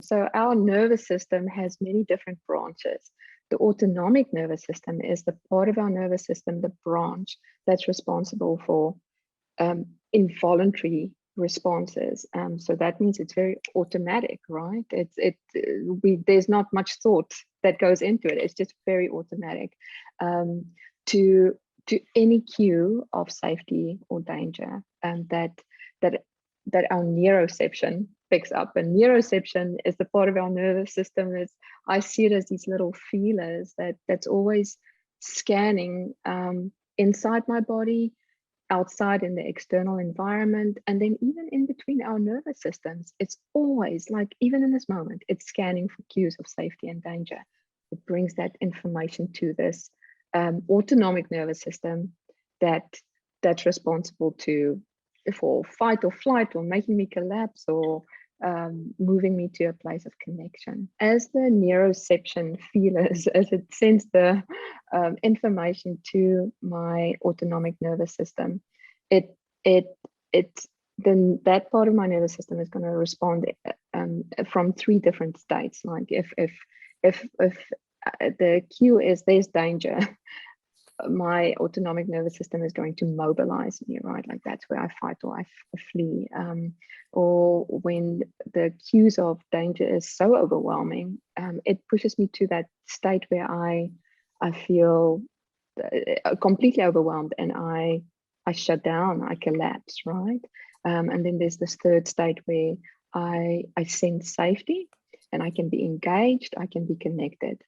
So our nervous system has many different branches. The autonomic nervous system is the part of our nervous system, the branch that's responsible for involuntary responses. So that means it's very automatic, right? There's not much thought that goes into it. It's just very automatic to any cue of safety or danger, and that our neuroception picks up. And neuroception is the part of our nervous system. I see it as these little feelers that's always scanning inside my body, outside in the external environment, and then even in between our nervous systems. It's always like, even in this moment, it's scanning for cues of safety and danger. It brings that information to this autonomic nervous system that's responsible for fight or flight, or making me collapse, or moving me to a place of connection. As the neuroception feelers, as it sends the information to my autonomic nervous system, then that part of my nervous system is going to respond from three different states. Like if the cue is there's danger, my autonomic nervous system is going to mobilize me, right? Like that's where I fight or I flee. Or when the cues of danger is so overwhelming, it pushes me to that state where I feel completely overwhelmed, and I shut down, I collapse, right? And then there's this third state where I sense safety, and I can be engaged, I can be connected.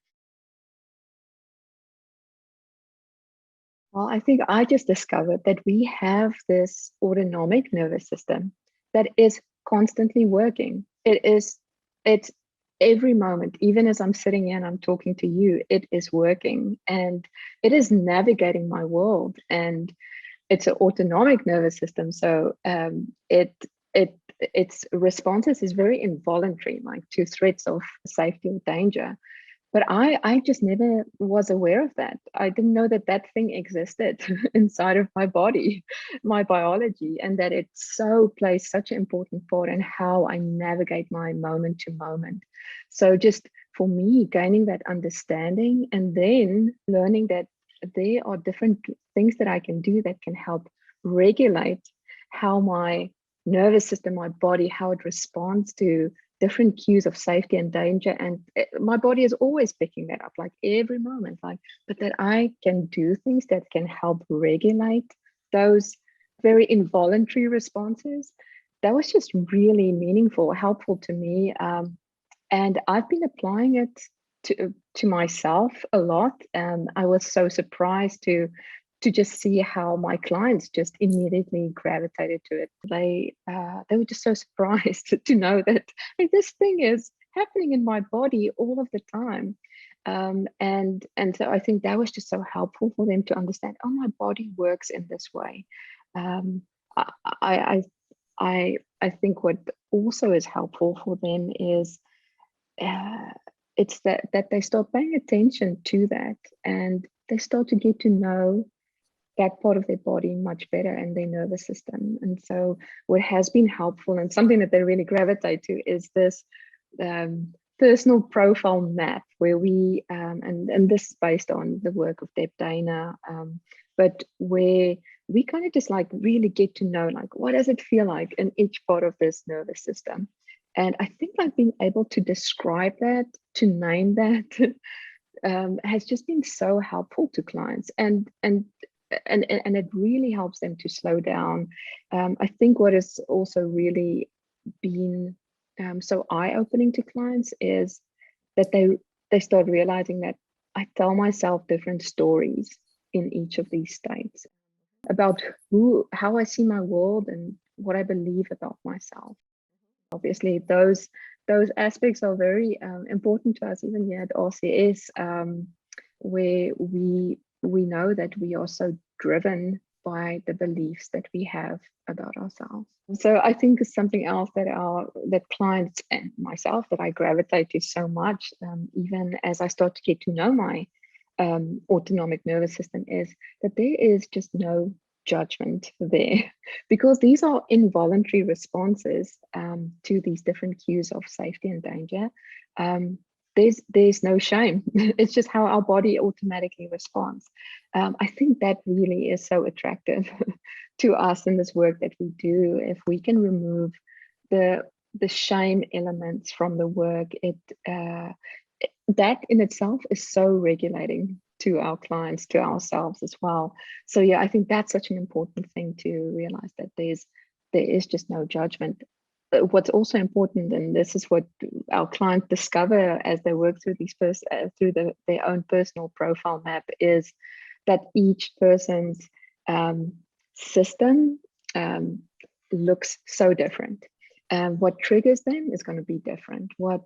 Well, I think I just discovered that we have this autonomic nervous system that is constantly working. It's every moment, even as I'm sitting here and I'm talking to you, it is working, and it is navigating my world. And it's an autonomic nervous system, so its responses is very involuntary, like to threats of safety or danger. But I just never was aware of that. I didn't know that that thing existed inside of my body, my biology, and that it so plays such an important part in how I navigate my moment to moment. So just for me, gaining that understanding, and then learning that there are different things that I can do that can help regulate how my nervous system, my body, how it responds to different cues of safety and danger. And my body is always picking that up, like every moment, but that I can do things that can help regulate those very involuntary responses. That was just really meaningful, helpful to me. And I've been applying it to myself a lot. And I was so surprised to just see how my clients just immediately gravitated to it. They were just so surprised to know that, hey, this thing is happening in my body all of the time. And so I think that was just so helpful for them to understand, oh, my body works in this way. I think what also is helpful for them is it's that they start paying attention to that, and they start to get to know that part of their body much better, and their nervous system. And so what has been helpful, and something that they really gravitate to, is this personal profile map, where we, and this is based on the work of Deb Dana, but where we kind of just like really get to know, like, what does it feel like in each part of this nervous system? And I think like being able to describe that, to name that, has just been so helpful to clients. And it really helps them to slow down. I think what has also really been so eye-opening to clients is that they start realizing that I tell myself different stories in each of these states about how I see my world and what I believe about myself. Obviously, those aspects are very important to us, even here at RCS, where we know that we are so driven by the beliefs that we have about ourselves. So I think is something else that clients and myself that I gravitate to so much, even as I start to get to know my autonomic nervous system, is that there is just no judgment there because these are involuntary responses to these different cues of safety and danger. There's no shame. It's just how our body automatically responds. I think that really is so attractive to us in this work that we do. If we can remove the shame elements from the work, that in itself is so regulating to our clients, to ourselves as well. So yeah, I think that's such an important thing to realize, that there is just no judgment. What's also important, and this is what our clients discover as they work through their own personal profile map, is that each person's system looks so different. What triggers them is going to be different. What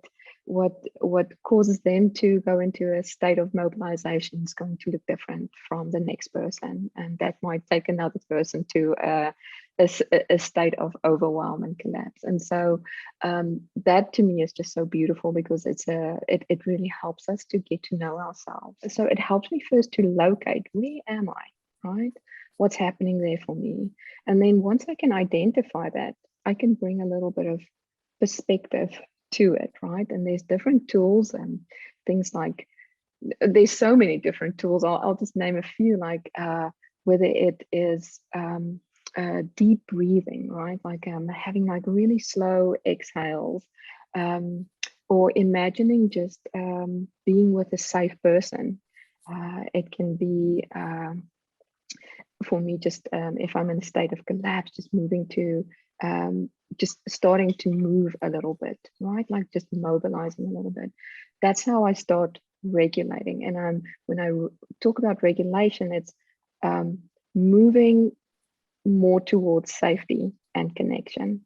causes them to go into a state of mobilization is going to look different from the next person, and that might take another person to a state of overwhelm and collapse. And so that to me is just so beautiful, because it really helps us to get to know ourselves. So it helps me first to locate, where am I, right? What's happening there for me? And then once I can identify that, I can bring a little bit of perspective to it, right? And there's different tools and things like, there's so many different tools. I'll just name a few, like whether it is deep breathing, right? Like having like really slow exhales, or imagining just being with a safe person. It can be, for me, just if I'm in a state of collapse, just moving to, just starting to move a little bit, right? Like just mobilizing a little bit. That's how I start regulating. And when I talk about regulation, it's moving more towards safety and connection,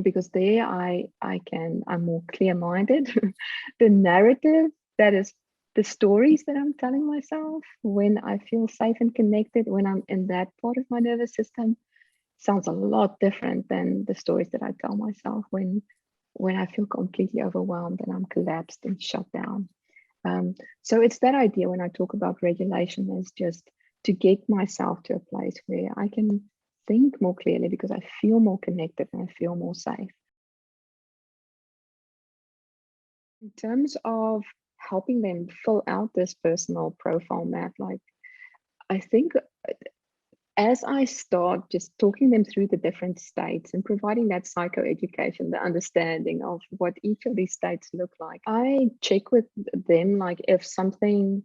because there I'm more clear-minded. The narrative, that is the stories that I'm telling myself when I feel safe and connected, when I'm in that part of my nervous system, sounds a lot different than the stories that I tell myself when I feel completely overwhelmed and I'm collapsed and shut down. So it's that idea when I talk about regulation, is just to get myself to a place where I can think more clearly, because I feel more connected and I feel more safe. In terms of helping them fill out this personal profile map, like, I think as I start just talking them through the different states and providing that psychoeducation, the understanding of what each of these states look like, I check with them, like if something,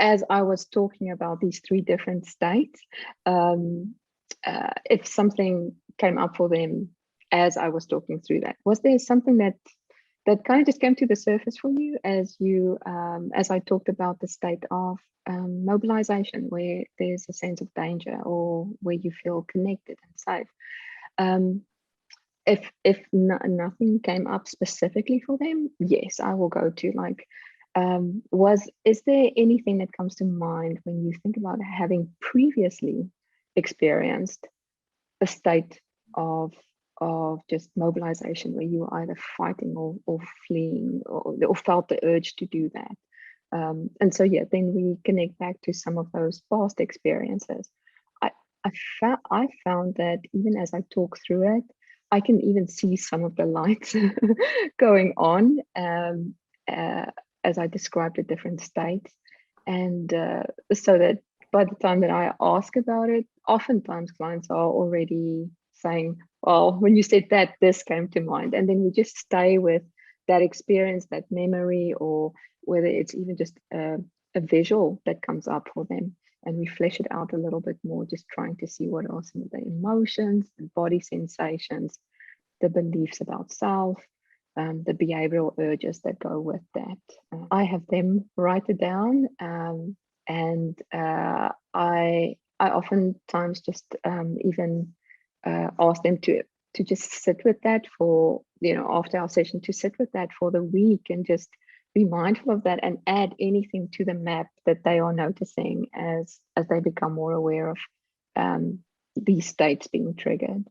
as I was talking about these 3 different states, if something came up for them as I was talking through that. Was there something that kind of just came to the surface for you as I talked about the state of mobilization, where there's a sense of danger or where you feel connected and safe? If nothing came up specifically for them, yes, I will go to like, is there anything that comes to mind when you think about having previously experienced a state of just mobilization, where you were either fighting or fleeing, or felt the urge to do that? And so yeah, then we connect back to some of those past experiences. I found that even as I talk through it, I can even see some of the lights going on as I describe the different states. And so that by the time that I ask about it, oftentimes clients are already saying, well, when you said that, this came to mind. And then we just stay with that experience, that memory, or whether it's even just a visual that comes up for them. And we flesh it out a little bit more, just trying to see what are some of the emotions, the body sensations, the beliefs about self, the behavioral urges that go with that. I have them write it down, and I oftentimes just even ask them to just sit with that for, after our session, to sit with that for the week and just be mindful of that and add anything to the map that they are noticing as they become more aware of these states being triggered.